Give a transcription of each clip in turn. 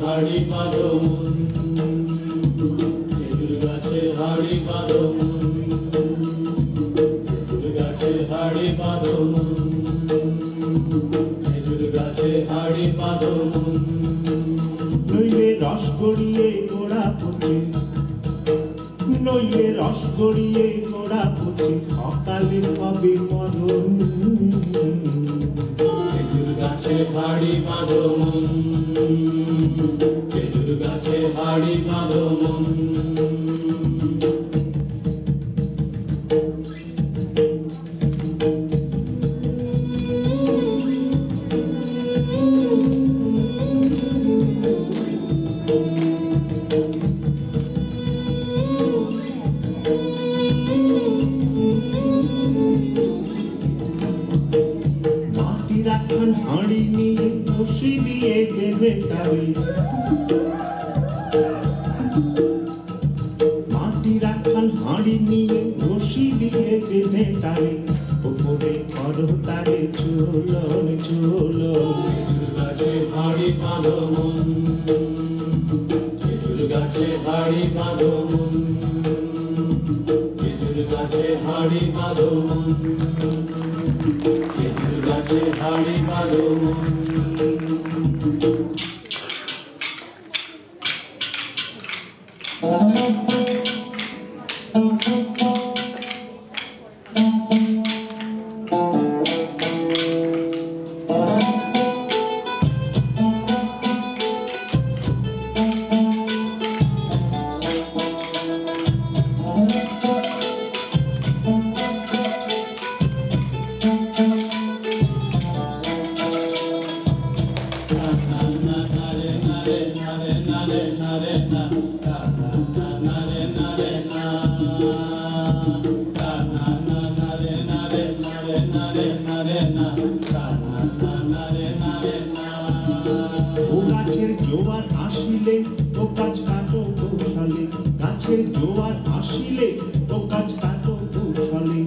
হাড়ি বাঁধো মন, খেজুর গাছে হাড়ি বাঁধো মন, খেজুর গাছে হাড়ি বাঁধো মন, খেজুর গাছে হাড়ি বাঁধো মন। নইলে রস গড়িয়ে গোড়া পচে, নইলে রস গড়িয়ে গোড়া পচে, অকালে হবে মরণ। খেজুর গাছে হাড়ি বাঁধো মন, খেজুর গাছে হাড়ি বাঁধো মন। মাটির এখন হাঁড়ি নিয়ে রশি দিয়ে বেঁধে তারে, মাটির এখন হাঁড়ি নিয়ে রশি দিয়ে বেঁধে তারে, উপরে করো তারে ঝোলন ঝোলন। খেজুর গাছে হাড়ি বাঁধো মন, খেজুর গাছে হাড়ি বাঁধো মন, খেজুর গাছে হাড়ি বাঁধো মন, খেজুর গাছে হাড়ি বাঁধো মন। ও গাছের জোয়ার আসিলে ও গাছ কাটো কৌশলে, গাছের জোয়ার আসিলে ও গাছ কাটো কৌশলে,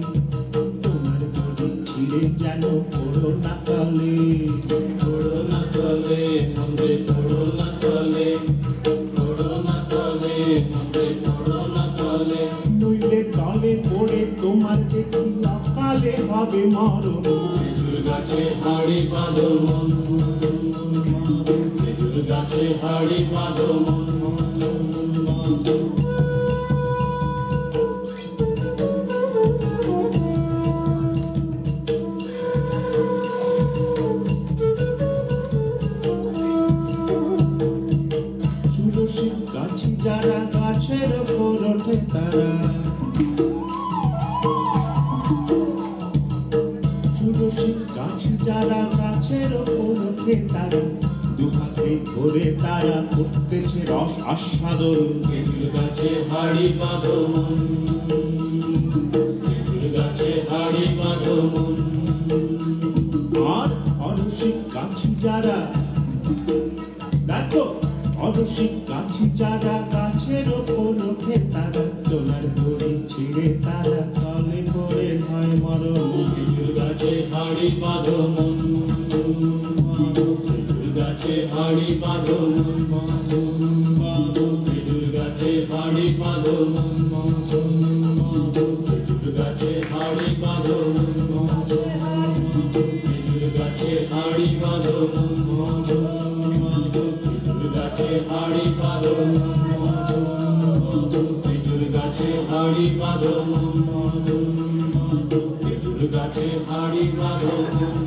তোমার ঘরে ছিঁড়ে যেন পড়ো না তলে। পড়ো না তলে মন্দিরে, পড়ো না তলে, পড়ো না তলে মন্দিরে, পড়ো না তলে। নইলে তলে পড়ে তোমার দেখি অকালে হবে মরণ। খেজুর গাছে হাড়ি বাঁধো মন, খেজুর গাছে হাড়ি বাঁধো মন। তুলসী গাছি যারা গাছের ওপর ওঠে তারা, তুলসী গাছি যারা গাছের ওপর ওঠে তারা, দুহাতে ধরে তারা করতেছে রস আস্বাদন। খেজুর গাছে হাড়ি বাঁধো মন, খেজুর গাছে হাড়ি বাঁধো মন। আর অরসিক গাছি যারা, দেখো অরসিক গাছি যারা গাছের ওপর ওঠে তারা, তোলার দড়ি ছিঁড়ে তারা তলে পড়ে হয় মরণ। খেজুর গাছে হাড়ি বাঁধো মন, খেজুর গাছে হাড়ি বাঁধো মন, খেজুর গাছে হাড়ি বাঁধো মন, খেজুর গাছে হাড়ি বাঁধো মন, খেজুর গাছে হাড়ি বাঁধো মন, খেজুর গাছে হাড়ি বাঁধো মন, খেজুর গাছে হাড়ি বাঁধো মন, খেজুর গাছে হাড়ি বাঁধো মন।